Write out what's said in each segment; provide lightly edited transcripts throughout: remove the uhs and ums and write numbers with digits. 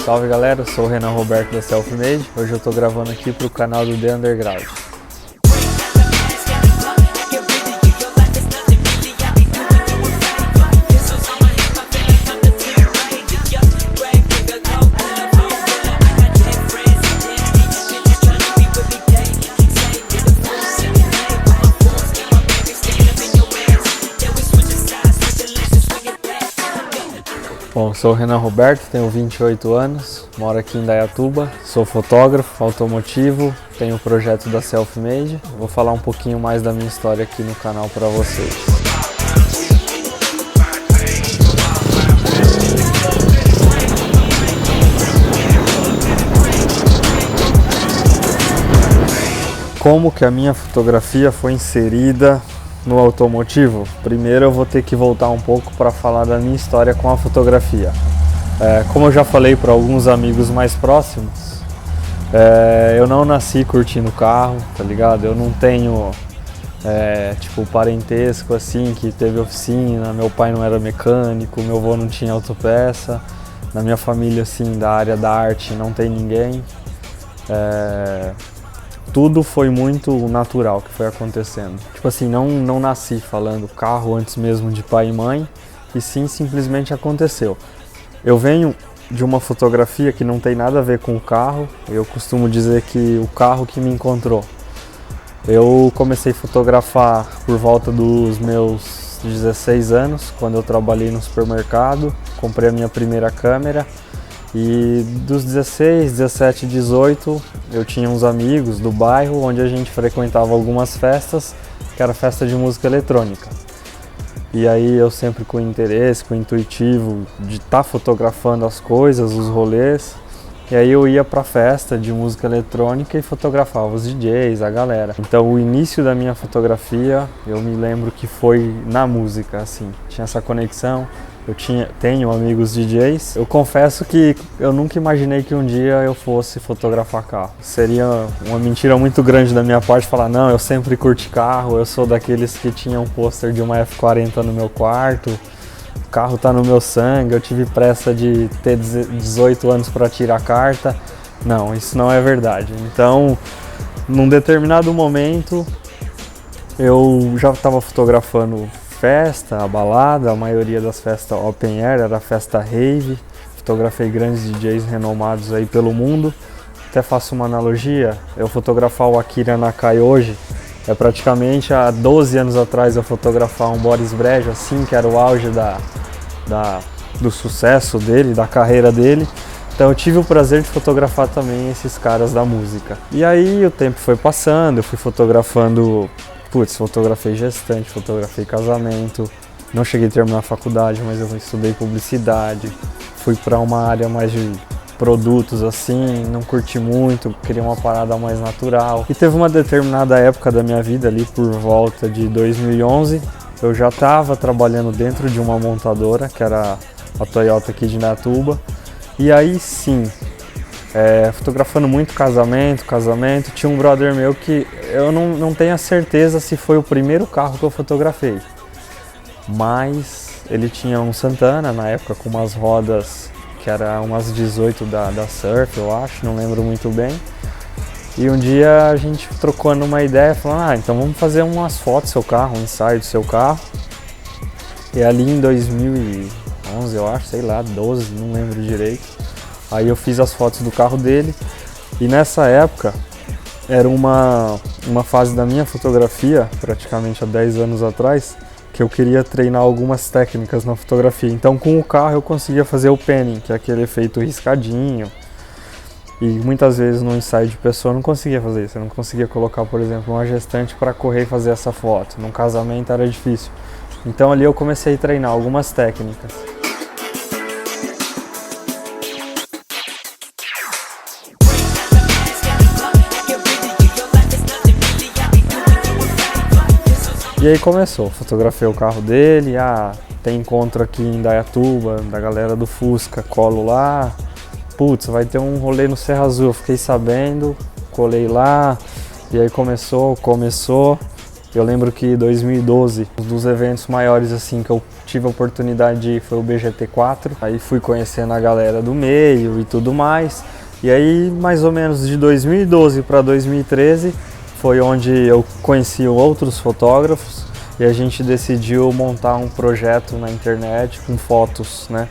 Salve galera, eu sou o Renan Roberto da Selfmade. Hoje eu tô gravando aqui pro canal do The Underground. Bom, sou o Renan Roberto, tenho 28 anos, moro aqui em Indaiatuba, sou fotógrafo automotivo, tenho o projeto da Selfmade. Vou falar um pouquinho mais da minha história aqui no canal para vocês. Como que a minha fotografia foi inserida no automotivo? Primeiro eu vou ter que voltar um pouco para falar da minha história com a fotografia. Como eu já falei para alguns amigos mais próximos, eu não nasci curtindo carro, tá ligado? Eu não tenho tipo parentesco assim que teve oficina, meu pai não era mecânico, meu avô não tinha autopeça, na minha família assim da área da arte não tem ninguém. Tudo foi muito natural que foi acontecendo. Tipo assim, não nasci falando carro antes mesmo de pai e mãe, e sim simplesmente aconteceu. Eu venho de uma fotografia que não tem nada a ver com o carro, eu costumo dizer que o carro que me encontrou. Eu comecei a fotografar por volta dos meus 16 anos, quando eu trabalhei no supermercado, comprei a minha primeira câmera. E dos 16, 17, 18, eu tinha uns amigos do bairro onde a gente frequentava algumas festas, que era festa de música eletrônica. E aí eu sempre com interesse, com intuitivo de estar fotografando as coisas, os rolês. E aí eu ia pra festa de música eletrônica e fotografava os DJs, a galera. Então o início da minha fotografia, eu me lembro que foi na música, assim. Tinha essa conexão. Tenho amigos DJs. Eu confesso que eu nunca imaginei que um dia eu fosse fotografar carro. Seria uma mentira muito grande da minha parte falar, não, eu sempre curti carro, eu sou daqueles que tinham um pôster de uma F40 no meu quarto, o carro tá no meu sangue, eu tive pressa de ter 18 anos para tirar a carta. Não, isso não é verdade. Então, num determinado momento, eu já estava fotografando festa, a balada, a maioria das festas open air era festa rave. Fotografei grandes DJs renomados aí pelo mundo. Até faço uma analogia, eu fotografar o Akira Nakai hoje é praticamente há 12 anos atrás eu fotografar um Boris Brejo, assim, que era o auge do sucesso dele, da carreira dele. Então eu tive o prazer de fotografar também esses caras da música. E aí o tempo foi passando, eu fui fotografando. Fotografei gestante, fotografei casamento, não cheguei a terminar a faculdade, mas eu estudei publicidade, fui para uma área mais de produtos assim, não curti muito, queria uma parada mais natural. E teve uma determinada época da minha vida ali, por volta de 2011, eu já estava trabalhando dentro de uma montadora, que era a Toyota aqui de Indaiatuba, e aí sim, fotografando muito casamento, tinha um brother meu que eu não tenho a certeza se foi o primeiro carro que eu fotografei, mas ele tinha um Santana na época com umas rodas que era umas 18 da Surf, eu acho, não lembro muito bem. E um dia a gente trocando uma ideia, falando, então vamos fazer umas fotos do seu carro, um ensaio do seu carro. E ali em 2011, eu acho, sei lá, 12, não lembro direito. Aí eu fiz as fotos do carro dele e nessa época era uma fase da minha fotografia, praticamente há 10 anos atrás, que eu queria treinar algumas técnicas na fotografia. Então com o carro eu conseguia fazer o panning, que é aquele efeito riscadinho. E muitas vezes no ensaio de pessoa eu não conseguia fazer isso, eu não conseguia colocar, por exemplo, uma gestante para correr e fazer essa foto. Num casamento era difícil. Então ali eu comecei a treinar algumas técnicas. E aí começou, fotografei o carro dele, tem encontro aqui em Indaiatuba, da galera do Fusca, colo lá. Putz, vai ter um rolê no Serra Azul, eu fiquei sabendo, colei lá, e aí começou. Eu lembro que 2012, um dos eventos maiores assim que eu tive a oportunidade de ir foi o BGT4. Aí fui conhecendo a galera do meio e tudo mais. E aí, mais ou menos de 2012 para 2013, foi onde eu conheci outros fotógrafos e a gente decidiu montar um projeto na internet com fotos, né?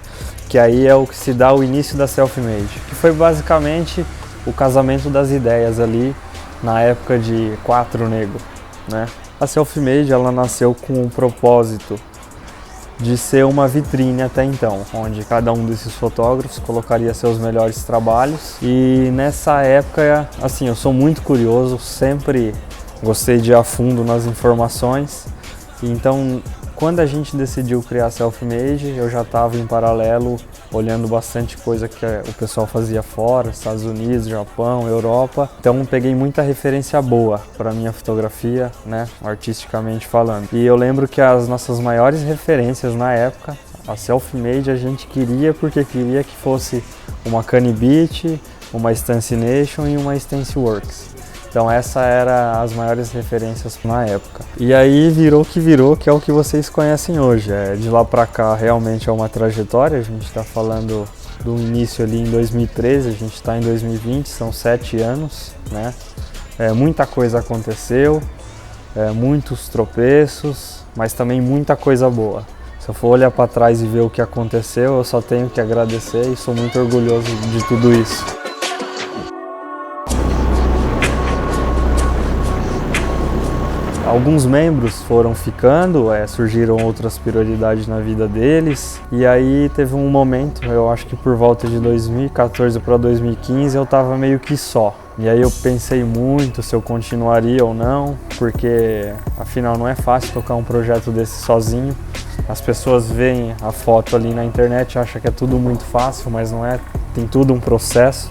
Que aí é o que se dá o início da Selfmade, que foi basicamente o casamento das ideias ali na época de 4 Nego, né? A Selfmade, ela nasceu com o propósito de ser uma vitrine até então, onde cada um desses fotógrafos colocaria seus melhores trabalhos. E nessa época, assim, eu sou muito curioso, sempre gostei de ir a fundo nas informações. Então, quando a gente decidiu criar a Selfmade, eu já estava em paralelo olhando bastante coisa que o pessoal fazia fora, Estados Unidos, Japão, Europa. Então peguei muita referência boa para minha fotografia, né, artisticamente falando. E eu lembro que as nossas maiores referências na época, a Selfmade, a gente queria porque queria que fosse uma Canibit, uma Stance Nation e uma Stance Works. Então essa era as maiores referências na época. E aí virou, que é o que vocês conhecem hoje. De lá pra cá realmente é uma trajetória, a gente está falando do início ali em 2013, a gente está em 2020, são 7 anos, né? Muita coisa aconteceu, muitos tropeços, mas também muita coisa boa. Se eu for olhar para trás e ver o que aconteceu, eu só tenho que agradecer e sou muito orgulhoso de tudo isso. Alguns membros foram ficando, surgiram outras prioridades na vida deles, e aí teve um momento, eu acho que por volta de 2014 para 2015, eu estava meio que só. E aí eu pensei muito se eu continuaria ou não, porque afinal não é fácil tocar um projeto desse sozinho. As pessoas veem a foto ali na internet, acham que é tudo muito fácil, mas não é, tem tudo um processo.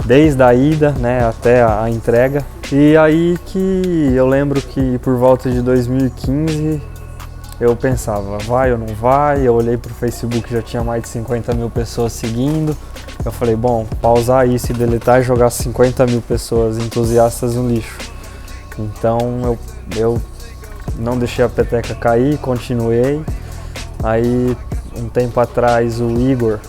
Desde a ida, né, até a entrega. E aí que eu lembro que por volta de 2015 eu pensava, vai ou não vai? Eu olhei pro Facebook, já tinha mais de 50 mil pessoas seguindo. Eu falei, bom, pausar isso e deletar e jogar 50 mil pessoas entusiastas no lixo. Então eu não deixei a peteca cair, continuei. Aí um tempo atrás o Igor,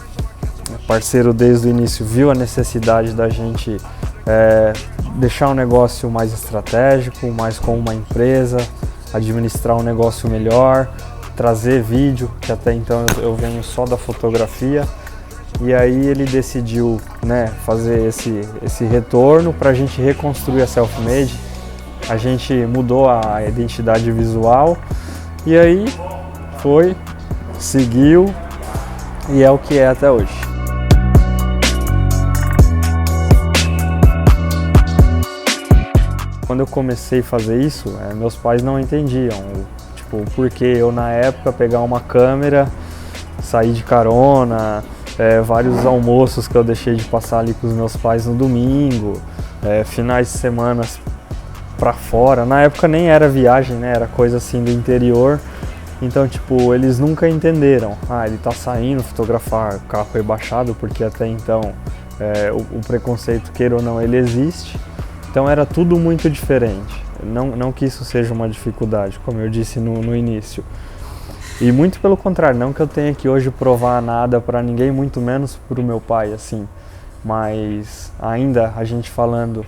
parceiro desde o início, viu a necessidade da gente deixar um negócio mais estratégico, mais como uma empresa, administrar um negócio melhor, trazer vídeo, que até então eu venho só da fotografia. E aí ele decidiu, né, fazer esse retorno para a gente reconstruir a Selfmade. A gente mudou a identidade visual e aí foi, seguiu e é o que é até hoje. Quando eu comecei a fazer isso, meus pais não entendiam, tipo, porque eu na época pegar uma câmera, sair de carona, vários almoços que eu deixei de passar ali com os meus pais no domingo, finais de semana pra fora. Na época nem era viagem, né? Era coisa assim do interior. Então, tipo, eles nunca entenderam. Ele tá saindo fotografar carro rebaixado, porque até então o preconceito, queira ou não, ele existe. Então era tudo muito diferente. Não que isso seja uma dificuldade, como eu disse no início. E muito pelo contrário, não que eu tenha que hoje provar nada para ninguém, muito menos para o meu pai, assim. Mas ainda a gente falando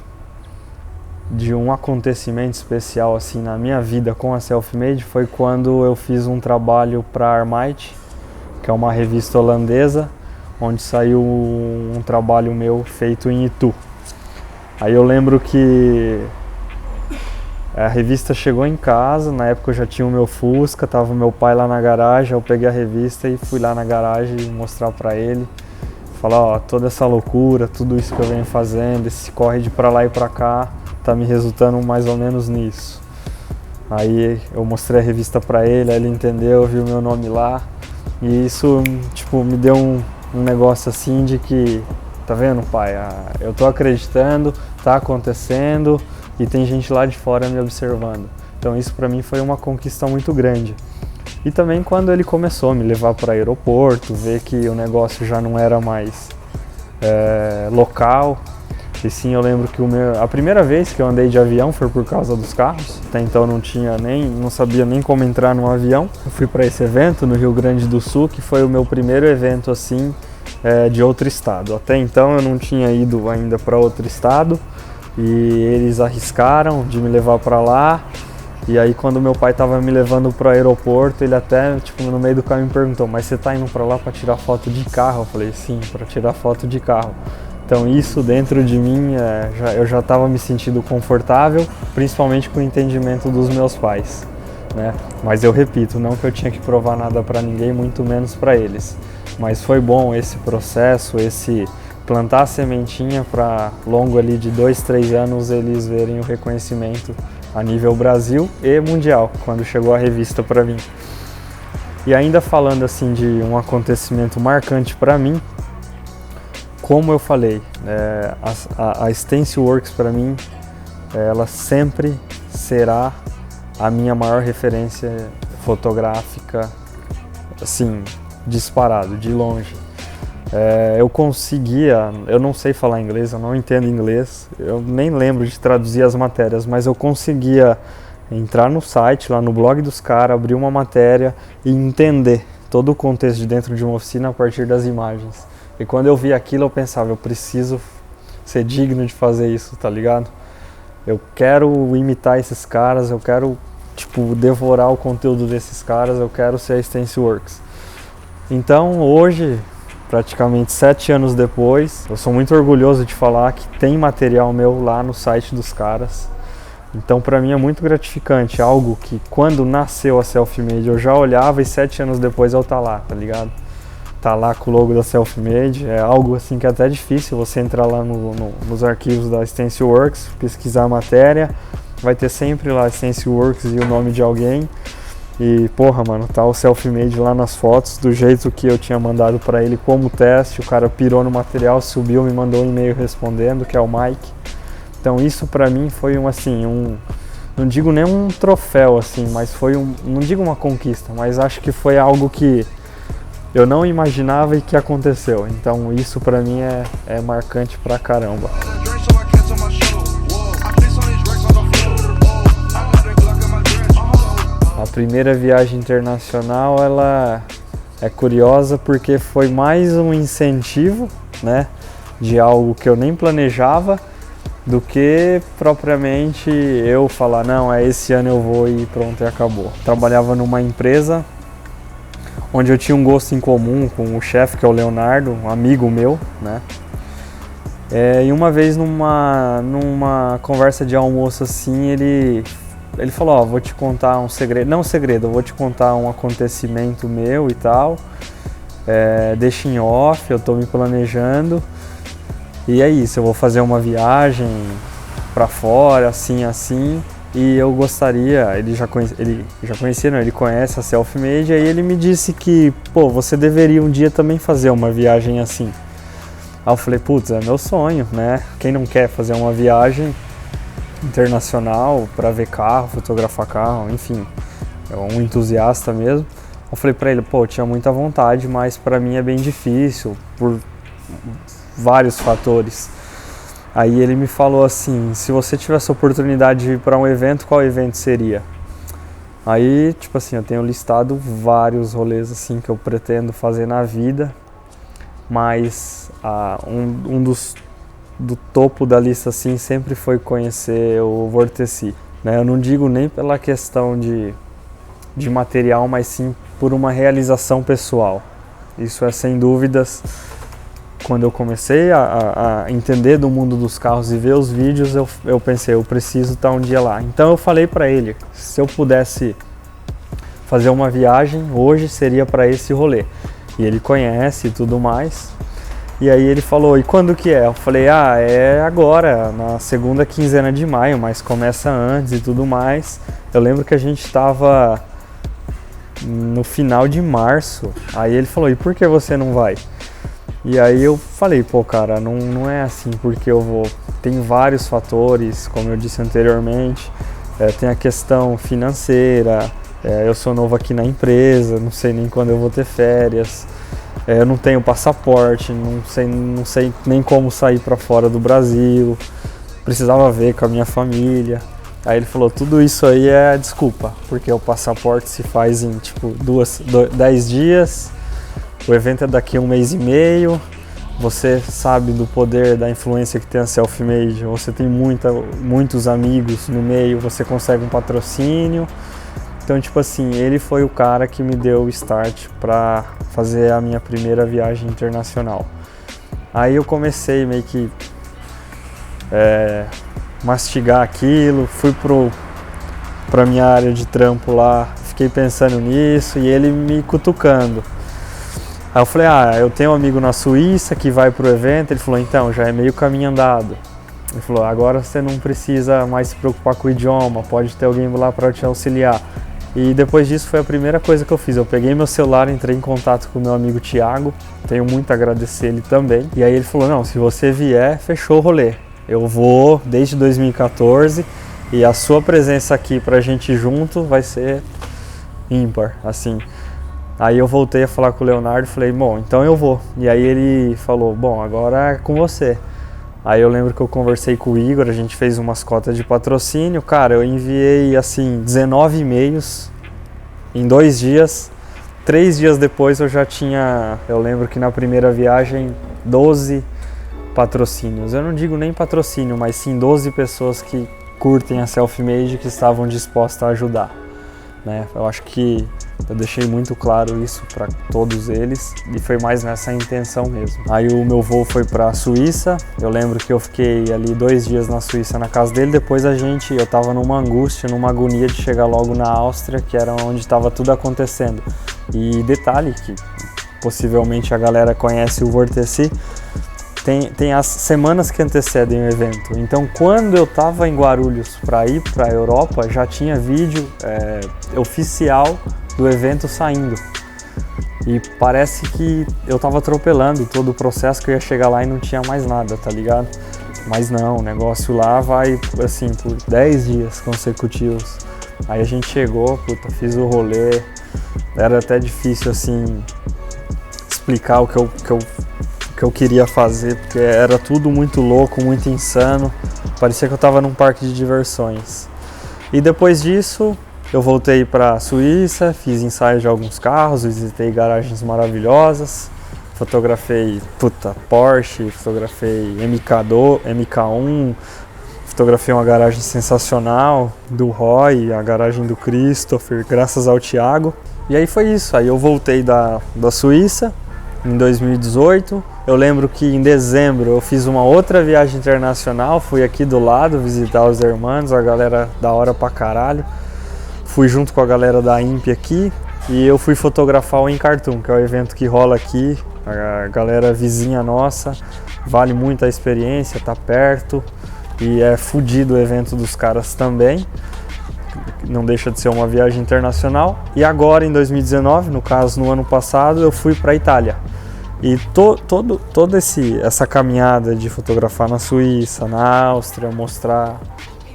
de um acontecimento especial assim na minha vida com a Selfmade foi quando eu fiz um trabalho para a Armite, que é uma revista holandesa, onde saiu um trabalho meu feito em Itu. Aí eu lembro que a revista chegou em casa, na época eu já tinha o meu Fusca, tava meu pai lá na garagem, eu peguei a revista e fui lá na garagem mostrar para ele, falar, ó, toda essa loucura, tudo isso que eu venho fazendo, esse corre de pra lá e pra cá, tá me resultando mais ou menos nisso. Aí eu mostrei a revista para ele, aí ele entendeu, viu meu nome lá, e isso, tipo, me deu um negócio assim de que, tá vendo, pai, eu tô acreditando, tá acontecendo e tem gente lá de fora me observando. Então isso para mim foi uma conquista muito grande. E também quando ele começou a me levar para aeroporto, ver que o negócio já não era mais local, E sim, eu lembro que a primeira vez que eu andei de avião foi por causa dos carros. Até então não sabia nem como entrar num avião. Eu fui para esse evento no Rio Grande do Sul, que foi o meu primeiro evento assim de outro estado. Até então eu não tinha ido ainda para outro estado e eles arriscaram de me levar para lá. E aí quando meu pai estava me levando para o aeroporto, ele até no meio do caminho me perguntou: mas você está indo para lá para tirar foto de carro? Eu falei: sim, para tirar foto de carro. Então isso dentro de mim, eu já estava me sentindo confortável, principalmente com o entendimento dos meus pais, né? Mas eu repito, não que eu tinha que provar nada para ninguém, muito menos para eles. Mas foi bom esse processo, esse plantar a sementinha para longo ali de 2, 3 anos eles verem o reconhecimento a nível Brasil e mundial, quando chegou a revista para mim. E ainda falando assim de um acontecimento marcante para mim, como eu falei, a Stencilworks para mim, ela sempre será a minha maior referência fotográfica, assim, disparado, de longe. Eu não sei falar inglês, eu não entendo inglês, eu nem lembro de traduzir as matérias, mas eu conseguia entrar no site, lá no blog dos caras, abrir uma matéria e entender todo o contexto de dentro de uma oficina a partir das imagens. E quando eu vi aquilo eu pensava, eu preciso ser digno de fazer isso, tá ligado? Eu quero imitar esses caras, eu quero devorar o conteúdo desses caras, eu quero ser a Stencilworks. Então hoje, praticamente 7 anos depois, eu sou muito orgulhoso de falar que tem material meu lá no site dos caras. Então pra mim é muito gratificante, algo que quando nasceu a Selfmade eu já olhava e 7 anos depois eu tá lá, tá ligado? Tá lá com o logo da Selfmade, é algo assim que é até difícil você entrar lá nos arquivos da Stencilworks, pesquisar a matéria, vai ter sempre lá Stencilworks e o nome de alguém. E porra, mano, tá o Selfmade lá nas fotos, do jeito que eu tinha mandado pra ele como teste, o cara pirou no material, subiu, me mandou um e-mail respondendo, que é o Mike. Então isso pra mim foi não digo nem um troféu assim, mas foi não digo uma conquista, mas acho que foi algo que eu não imaginava e que aconteceu. Então isso pra mim é marcante pra caramba. A primeira viagem internacional, ela é curiosa porque foi mais um incentivo, né, de algo que eu nem planejava, do que propriamente eu falar, não, esse ano eu vou e pronto, e acabou. Trabalhava numa empresa onde eu tinha um gosto em comum com o chefe, que é o Leonardo, um amigo meu, né? E uma vez numa conversa de almoço assim, ele falou, vou te contar um segredo, não um segredo, eu vou te contar um acontecimento meu e tal, deixa em off, eu tô me planejando, e é isso, eu vou fazer uma viagem pra fora, assim, e eu gostaria, ele conhece a Selfmade, aí ele me disse que, você deveria um dia também fazer uma viagem assim. Aí eu falei, putz, é meu sonho, né? Quem não quer fazer uma viagem internacional para ver carro, fotografar carro, enfim, é um entusiasta mesmo. Eu falei pra ele, eu tinha muita vontade, mas pra mim é bem difícil, por vários fatores. Aí ele me falou assim, se você tivesse a oportunidade de ir para um evento, qual evento seria? Aí, eu tenho listado vários rolês assim que eu pretendo fazer na vida, mas do topo da lista assim sempre foi conhecer o Vorteci, né? Eu não digo nem pela questão de material, mas sim por uma realização pessoal. Isso é sem dúvidas. Quando eu comecei a entender do mundo dos carros e ver os vídeos, eu pensei, eu preciso estar um dia lá. Então eu falei para ele, se eu pudesse fazer uma viagem, hoje seria para esse rolê. E ele conhece e tudo mais. E aí ele falou, e quando que é? Eu falei, é agora, na segunda quinzena de maio, mas começa antes e tudo mais. Eu lembro que a gente estava no final de março. Aí ele falou, e por que você não vai? E aí eu falei, cara, não é assim porque eu vou. Tem vários fatores, como eu disse anteriormente, tem a questão financeira, eu sou novo aqui na empresa, não sei nem quando eu vou ter férias, eu não tenho passaporte, não sei nem como sair para fora do Brasil, precisava ver com a minha família. Aí ele falou, tudo isso aí é desculpa, porque o passaporte se faz em tipo 10 dias, o evento é daqui a 1 mês e meio, você sabe do poder, da influência que tem a Selfmade, você tem muitos amigos no meio, você consegue um patrocínio. Então, tipo assim, ele foi o cara que me deu o start para fazer a minha primeira viagem internacional. Aí eu comecei meio que mastigar aquilo, fui pra minha área de trampo lá, fiquei pensando nisso e ele me cutucando. Aí eu falei, eu tenho um amigo na Suíça que vai pro evento. Ele falou, então, já é meio caminho andado. Ele falou, agora você não precisa mais se preocupar com o idioma, pode ter alguém lá para te auxiliar. E depois disso foi a primeira coisa que eu fiz. Eu peguei meu celular, entrei em contato com o meu amigo Thiago, tenho muito a agradecer ele também. E aí ele falou, não, se você vier, fechou o rolê. Eu vou desde 2014 e a sua presença aqui pra gente ir junto vai ser ímpar, assim. Aí eu voltei a falar com o Leonardo e falei, bom, então eu vou. E aí ele falou, bom, agora é com você. Aí eu lembro que eu conversei com o Igor, a gente fez umas cotas de patrocínio. Cara, eu enviei, assim, 19 e-mails em 2 dias. 3 dias depois eu já tinha, eu lembro que na primeira viagem, 12 patrocínios. Eu não digo nem patrocínio, mas sim 12 pessoas que curtem a Selfmade que estavam dispostas a ajudar, né? Eu acho que eu deixei muito claro isso para todos eles e foi mais nessa intenção mesmo. Aí o meu voo foi para a Suíça. Eu lembro que eu fiquei ali 2 dias na Suíça na casa dele. Depois eu tava numa angústia, numa agonia de chegar logo na Áustria, que era onde estava tudo acontecendo. E detalhe que possivelmente a galera conhece o Vorteci, tem as semanas que antecedem o evento. Então, quando eu estava em Guarulhos para ir para a Europa, já tinha vídeo oficial do evento saindo. E parece que eu estava atropelando todo o processo, que eu ia chegar lá e não tinha mais nada, tá ligado? Mas não, o negócio lá vai, assim, por 10 dias consecutivos. Aí a gente chegou, fiz o rolê. Era até difícil, assim, explicar o que eu queria fazer, porque era tudo muito louco, muito insano. Parecia que eu estava num parque de diversões. E depois disso, eu voltei para a Suíça, fiz ensaios de alguns carros, visitei garagens maravilhosas, fotografei Porsche, fotografei MK1, fotografei uma garagem sensacional do Roy, a garagem do Christopher, graças ao Thiago. E aí foi isso, aí eu voltei da Suíça em 2018. Eu lembro que em dezembro eu fiz uma outra viagem internacional, fui aqui do lado visitar os irmãos, a galera da hora pra caralho. Fui junto com a galera da INPE aqui e eu fui fotografar o Encartoon, que é o evento que rola aqui, a galera vizinha nossa, vale muito a experiência, tá perto e é fodido o evento dos caras também, não deixa de ser uma viagem internacional. E agora em 2019, no caso no ano passado, eu fui para a Itália. E toda essa caminhada de fotografar na Suíça, na Áustria, mostrar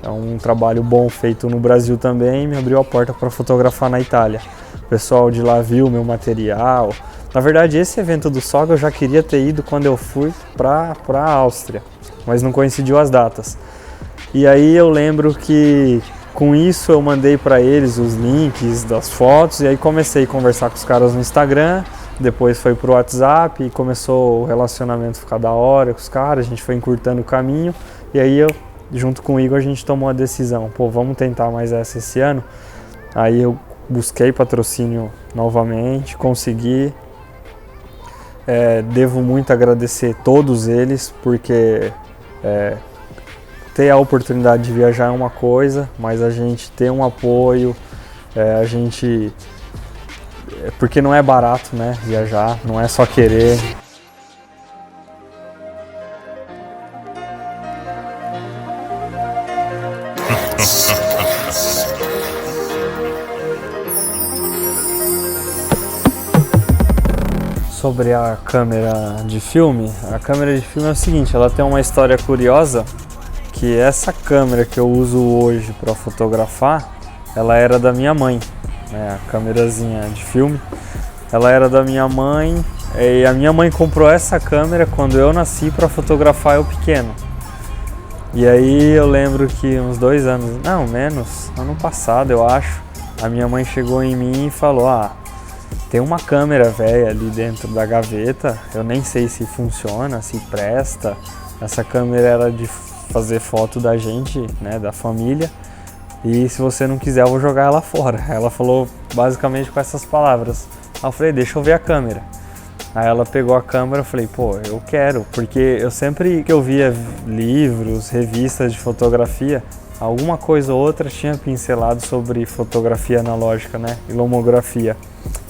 um trabalho bom feito no Brasil também, me abriu a porta para fotografar na Itália. O pessoal de lá viu meu material. Na verdade, esse evento do Soga eu já queria ter ido quando eu fui para a Áustria, mas não coincidiu as datas. E aí eu lembro que com isso eu mandei para eles os links das fotos e aí comecei a conversar com os caras no Instagram. Depois foi pro WhatsApp e começou o relacionamento ficar da hora com os caras, a gente foi encurtando o caminho e aí eu, junto com o Igor, a gente tomou a decisão, vamos tentar mais essa esse ano. Aí eu busquei patrocínio novamente, consegui. Devo muito agradecer todos eles, porque ter a oportunidade de viajar é uma coisa, mas a gente ter um apoio, porque não é barato, né, viajar, não é só querer. Sobre a câmera de filme é o seguinte, ela tem uma história curiosa, que essa câmera que eu uso hoje para fotografar, ela era da minha mãe, né, a câmerazinha de filme, ela era da minha mãe E a minha mãe comprou essa câmera quando eu nasci para fotografar eu pequeno. E aí eu lembro que uns 2 anos, não, menos, ano passado eu acho, a minha mãe chegou em mim e falou, tem uma câmera velha ali dentro da gaveta, eu nem sei se funciona, se presta. Essa câmera era de fazer foto da gente, né, da família, e se você não quiser eu vou jogar ela fora. Ela falou basicamente com essas palavras. Aí eu falei, deixa eu ver a câmera. Aí ela pegou a câmera e falei, pô, eu quero, porque eu sempre que eu via livros, revistas de fotografia, alguma coisa ou outra tinha pincelado sobre fotografia analógica, né, e lomografia.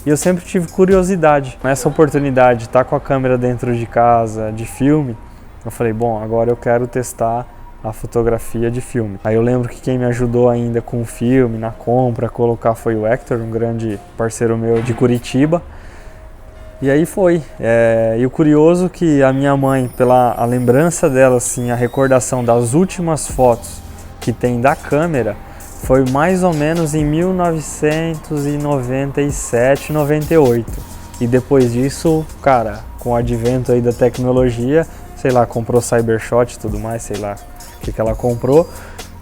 E eu sempre tive curiosidade. Nessa oportunidade de estar com a câmera dentro de casa, de filme, eu falei, bom, agora eu quero testar a fotografia de filme. Aí eu lembro que quem me ajudou ainda com o filme, na compra, colocar foi o Hector, um grande parceiro meu de Curitiba. E aí foi. E o curioso que a minha mãe, pela a lembrança dela, assim, a recordação das últimas fotos que tem da câmera, foi mais ou menos em 1997, 98. E depois disso, cara, com o advento aí da tecnologia, sei lá, comprou Cybershot e tudo mais, sei lá o que ela comprou.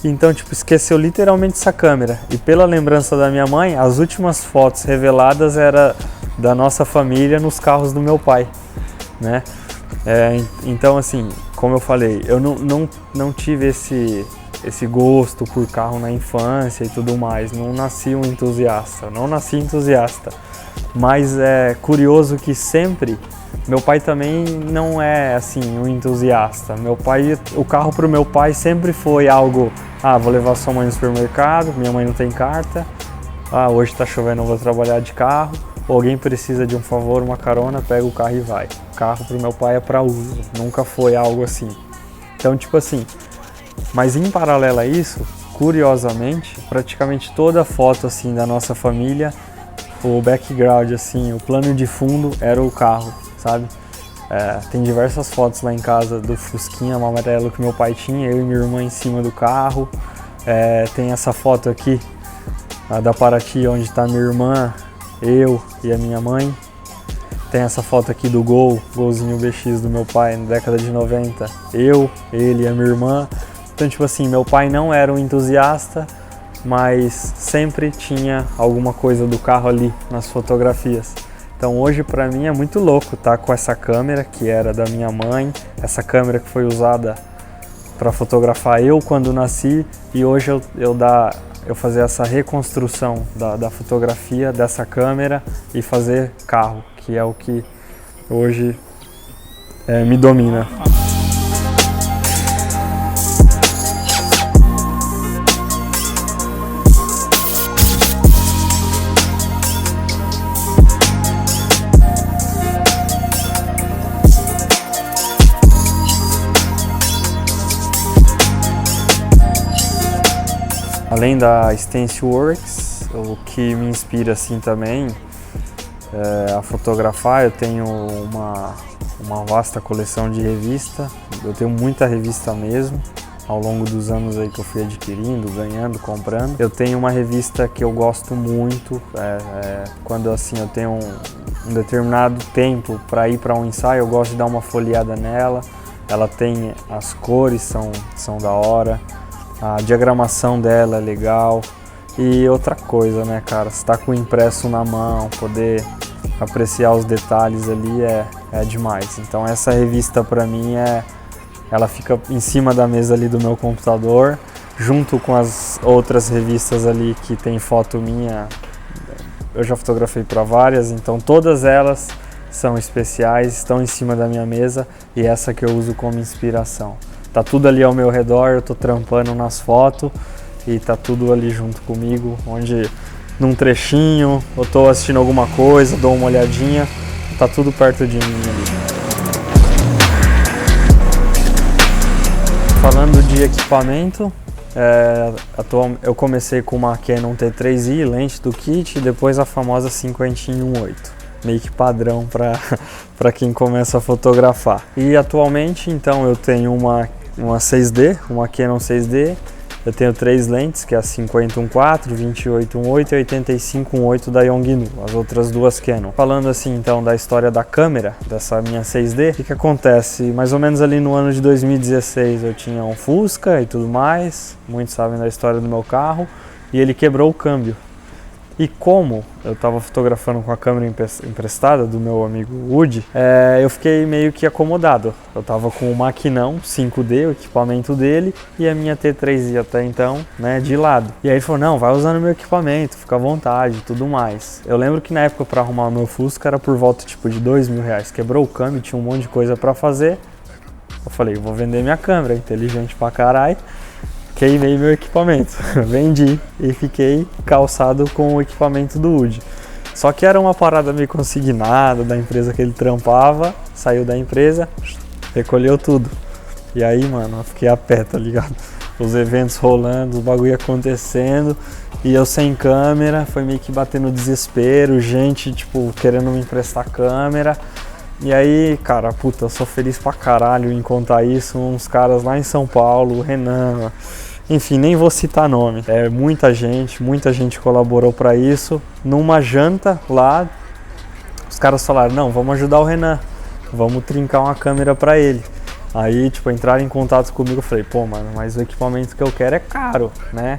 Então, tipo, esqueceu literalmente essa câmera. E pela lembrança da minha mãe, as últimas fotos reveladas era da nossa família nos carros do meu pai, né? Então, assim, como eu falei, eu não tive esse gosto por carro na infância e tudo mais. Não nasci um entusiasta, Mas é curioso que sempre, meu pai também não é assim um entusiasta. O carro pro meu pai sempre foi algo, vou levar sua mãe no supermercado, minha mãe não tem carta, hoje tá chovendo, eu vou trabalhar de carro, ou alguém precisa de um favor, uma carona, pega o carro e vai. O carro pro meu pai é para uso, nunca foi algo assim. Então, tipo assim, mas em paralelo a isso, curiosamente, praticamente toda foto assim da nossa família, o background, assim, o plano de fundo era o carro, sabe? Tem diversas fotos lá em casa do Fusquinha amarelo que meu pai tinha, eu e minha irmã em cima do carro. Tem essa foto aqui, a da Paraty, onde está minha irmã, eu e a minha mãe. Tem essa foto aqui do Golzinho BX do meu pai na década de 90, eu, ele e a minha irmã. Então, tipo assim, meu pai não era um entusiasta, mas sempre tinha alguma coisa do carro ali nas fotografias. Então hoje pra mim é muito louco estar com essa câmera que era da minha mãe, essa câmera que foi usada para fotografar eu quando nasci, e hoje eu fazer essa reconstrução da fotografia dessa câmera e fazer carro, que é o que hoje me domina. Além da Stencilworks, o que me inspira assim também a fotografar, eu tenho uma vasta coleção de revista. Eu tenho muita revista mesmo, ao longo dos anos aí que eu fui adquirindo, ganhando, comprando. Eu tenho uma revista que eu gosto muito, quando assim eu tenho um determinado tempo para ir para um ensaio, eu gosto de dar uma folheada nela. Ela tem, as cores são da hora. A diagramação dela é legal. E outra coisa, né, cara, você tá com o impresso na mão, poder apreciar os detalhes ali é demais. Então essa revista pra mim ela fica em cima da mesa ali do meu computador, junto com as outras revistas ali que tem foto minha. Eu já fotografei para várias, então todas elas são especiais, estão em cima da minha mesa, e essa que eu uso como inspiração. Tá tudo ali ao meu redor, eu tô trampando nas fotos e tá tudo ali junto comigo, onde num trechinho eu tô assistindo alguma coisa, dou uma olhadinha, tá tudo perto de mim ali. Falando de equipamento, eu comecei com uma Canon T3i, lente do kit, e depois a famosa 50-1.8. Meio que padrão para quem começa a fotografar. E atualmente, então, eu tenho uma 6D, uma Canon 6D, Eu tenho 3 lentes, que é a 50-1.4, 28-1.8 e 85-1.8 da Yongnuo, as outras 2 Canon. Falando assim então da história da câmera, dessa minha 6D, o que acontece? Mais ou menos ali no ano de 2016 eu tinha um Fusca e tudo mais, muitos sabem da história do meu carro, e ele quebrou o câmbio. E como eu estava fotografando com a câmera emprestada do meu amigo Woody, eu fiquei meio que acomodado. Eu estava com o maquinão 5D, o equipamento dele, e a minha T3i até então, né, de lado. E aí ele falou, não, vai usando meu equipamento, fica à vontade e tudo mais. Eu lembro que na época para arrumar o meu Fusca era por volta tipo de R$2.000. Quebrou o câmbio, tinha um monte de coisa para fazer. Eu falei, vou vender minha câmera, inteligente pra caralho. Queimei meu equipamento, vendi e fiquei calçado com o equipamento do Woody. Só que era uma parada meio consignada da empresa que ele trampava, saiu da empresa, recolheu tudo. E aí, mano, eu fiquei a pé, tá ligado? Os eventos rolando, o bagulho acontecendo e eu sem câmera, foi meio que batendo desespero, gente, tipo, querendo me emprestar câmera. E aí, cara, puta, eu sou feliz pra caralho em contar isso, uns caras lá em São Paulo, o Renan, enfim, nem vou citar nome. Muita gente colaborou pra isso. Numa janta lá, os caras falaram, não, vamos ajudar o Renan, vamos trincar uma câmera pra ele. Aí, tipo, entraram em contato comigo, eu falei, pô, mano, mas o equipamento que eu quero é caro, né?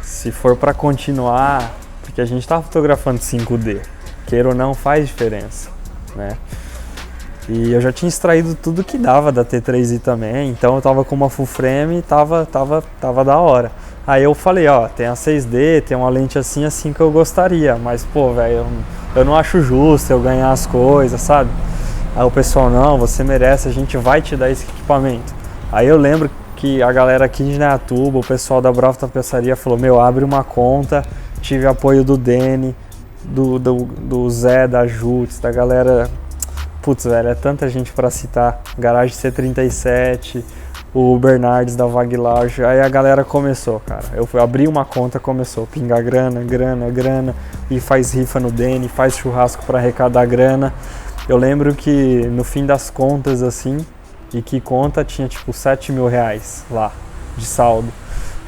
Se for pra continuar, porque a gente tá fotografando 5D, queira ou não, faz diferença, né? E eu já tinha extraído tudo que dava da T3i também, então eu tava com uma full frame e tava da hora. Aí eu falei, ó, tem a 6D, tem uma lente assim que eu gostaria, mas pô, velho, eu não acho justo eu ganhar as coisas, sabe? Aí o pessoal, não, você merece, a gente vai te dar esse equipamento. Aí eu lembro que a galera aqui de Indaiatuba, o pessoal da Bravo Tapeçaria falou, meu, abre uma conta, tive apoio do Deni, do Zé, da Jutz, da galera. Putz, velho, é tanta gente pra citar. Garage C37, o Bernardes da Vag Lounge. Aí a galera começou, cara. Eu abri uma conta, começou. Pingar grana, e faz rifa no Deni, faz churrasco pra arrecadar grana. Eu lembro que no fim das contas, assim, e que conta tinha tipo R$7.000 lá, de saldo.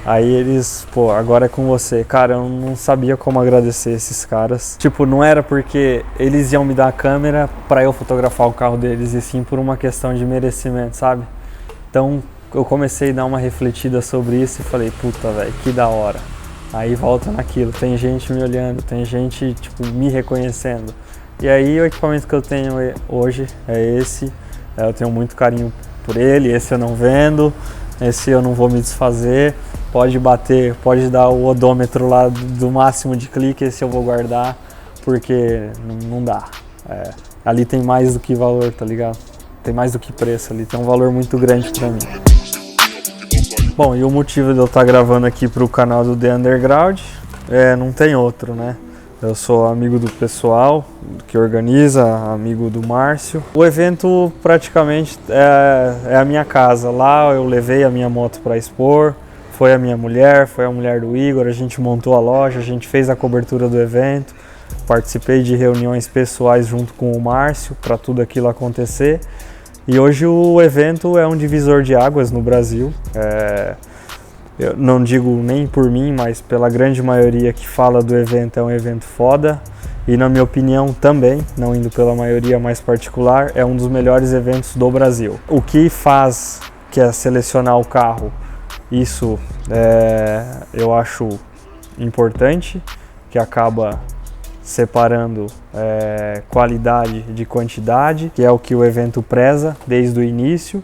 Aí eles, pô, agora é com você. Cara, eu não sabia como agradecer esses caras. Tipo, não era porque eles iam me dar a câmera pra eu fotografar o carro deles, e sim por uma questão de merecimento, sabe? Então eu comecei a dar uma refletida sobre isso e falei, puta, velho, que da hora. Aí volta naquilo, tem gente me olhando, tem gente, tipo, me reconhecendo. E aí o equipamento que eu tenho hoje é esse. Eu tenho muito carinho por ele, esse eu não vendo, esse eu não vou me desfazer. Pode bater, pode dar o odômetro lá do máximo de clique, esse eu vou guardar, porque não dá. Ali tem mais do que valor, tá ligado? Tem mais do que preço ali, tem um valor muito grande pra mim. Bom, e o motivo de eu estar gravando aqui pro canal do The Underground, não tem outro, né? Eu sou amigo do pessoal que organiza, amigo do Márcio. O evento praticamente é a minha casa. Lá eu levei a minha moto para expor, foi a minha mulher, foi a mulher do Igor, a gente montou a loja, a gente fez a cobertura do evento, participei de reuniões pessoais junto com o Márcio para tudo aquilo acontecer. E hoje o evento é um divisor de águas no Brasil. Eu não digo nem por mim, mas pela grande maioria que fala do evento, é um evento foda. E na minha opinião também, não indo pela maioria mais particular, é um dos melhores eventos do Brasil. O que faz, que é selecionar o carro, isso eu acho importante, que acaba separando qualidade de quantidade, que é o que o evento preza desde o início.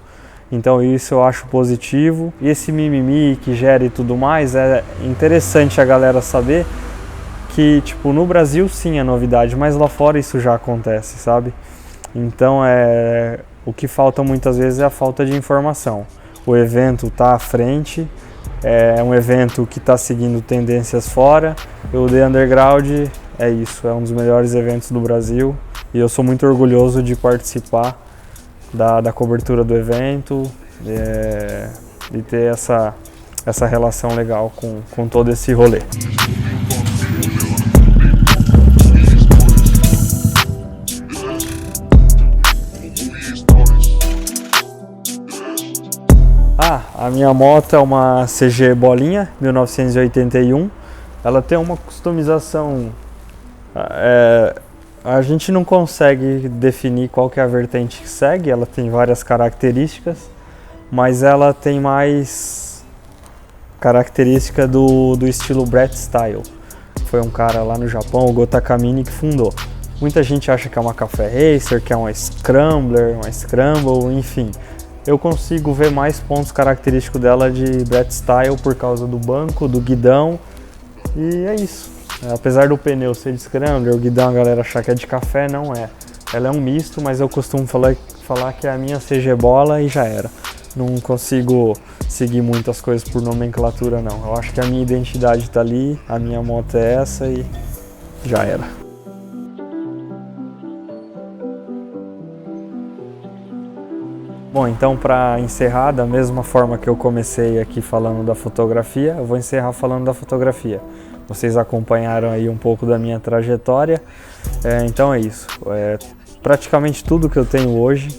Então isso eu acho positivo. E esse mimimi que gera e tudo mais, é interessante a galera saber que, tipo, no Brasil sim é novidade, mas lá fora isso já acontece, sabe? Então o que falta muitas vezes é a falta de informação. O evento está à frente, é um evento que está seguindo tendências fora. O The Underground é isso, é um dos melhores eventos do Brasil e eu sou muito orgulhoso de participar da cobertura do evento e ter essa relação legal com todo esse rolê. A minha moto é uma CG Bolinha 1981. Ela tem uma customização, a gente não consegue definir qual que é a vertente que segue, ela tem várias características, mas ela tem mais característica do estilo Brett Style. Foi um cara lá no Japão, o Gota Kamini, que fundou. Muita gente acha que é uma Café Racer, que é uma Scrambler, uma Scramble, enfim. Eu consigo ver mais pontos característicos dela de Brett Style por causa do banco, do guidão, e é isso. Apesar do pneu ser de Scrambler, o guidão a galera achar que é de café, não é. Ela é um misto, mas eu costumo falar que é a minha CG Bola e já era. Não consigo seguir muitas coisas por nomenclatura, não. Eu acho que a minha identidade tá ali, a minha moto é essa e já era. Bom, então para encerrar, da mesma forma que eu comecei aqui falando da fotografia, eu vou encerrar falando da fotografia. Vocês acompanharam aí um pouco da minha trajetória, então é isso. Praticamente tudo que eu tenho hoje,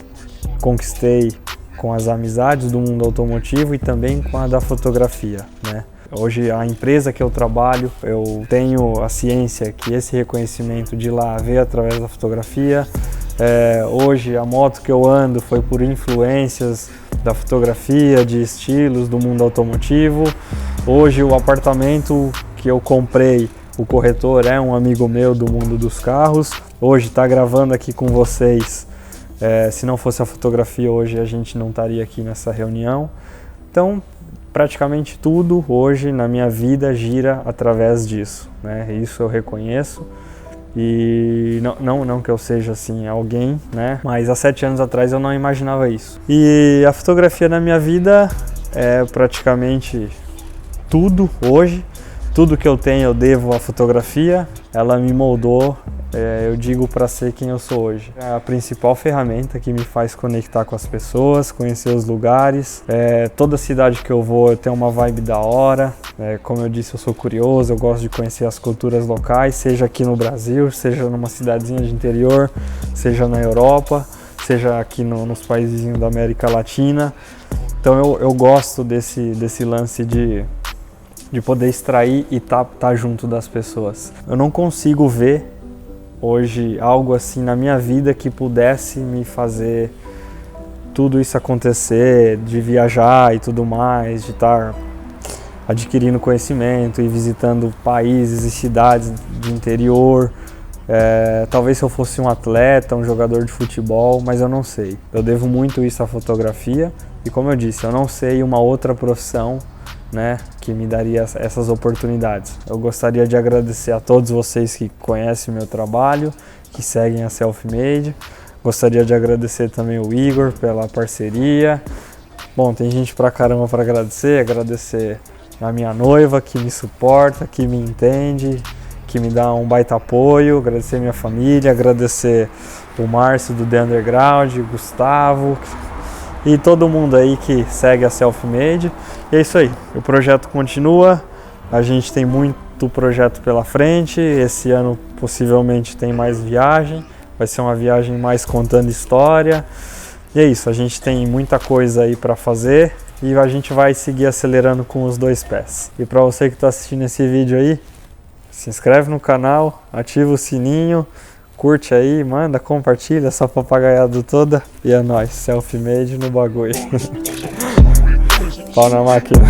conquistei com as amizades do mundo automotivo e também com a da fotografia, né? Hoje a empresa que eu trabalho, eu tenho a ciência que esse reconhecimento de lá veio através da fotografia. Hoje a moto que eu ando foi por influências da fotografia, de estilos do mundo automotivo. Hoje o apartamento que eu comprei, o corretor é um amigo meu do mundo dos carros. Hoje está gravando aqui com vocês. Se não fosse a fotografia hoje a gente não estaria aqui nessa reunião. Então praticamente tudo hoje na minha vida gira através disso, né? Isso eu reconheço. E não que eu seja assim alguém, né? Mas há 7 anos atrás eu não imaginava isso. E a fotografia na minha vida é praticamente tudo hoje. Tudo que eu tenho eu devo à fotografia. Ela me moldou, eu digo, para ser quem eu sou hoje. É a principal ferramenta que me faz conectar com as pessoas, conhecer os lugares. Toda cidade que eu vou eu tenho uma vibe da hora. Como eu disse, eu sou curioso, eu gosto de conhecer as culturas locais, seja aqui no Brasil, seja numa cidadezinha de interior, seja na Europa, seja aqui nos países da América Latina. Então eu gosto desse lance de poder extrair e tá junto das pessoas. Eu não consigo ver hoje algo assim na minha vida que pudesse me fazer tudo isso acontecer, de viajar e tudo mais, de estar adquirindo conhecimento e visitando países e cidades de interior. Talvez se eu fosse um atleta, um jogador de futebol, mas eu não sei. Eu devo muito isso à fotografia e, como eu disse, eu não sei uma outra profissão, né, que me daria essas oportunidades. Eu gostaria de agradecer a todos vocês que conhecem o meu trabalho, que seguem a Selfmade. Gostaria de agradecer também o Igor pela parceria. Bom, tem gente pra caramba para agradecer a minha noiva que me suporta, que me entende, que me dá um baita apoio, agradecer minha família, agradecer o Márcio do The Underground, o Gustavo e todo mundo aí que segue a Selfmade. E é isso aí, o projeto continua, a gente tem muito projeto pela frente, esse ano possivelmente tem mais viagem, vai ser uma viagem mais contando história. E é isso, a gente tem muita coisa aí para fazer e a gente vai seguir acelerando com os 2 pés. E para você que está assistindo esse vídeo aí, se inscreve no canal, ativa o sininho, curte aí, manda, compartilha essa papagaiada toda e é nóis, Selfmade no bagulho. Pau na máquina.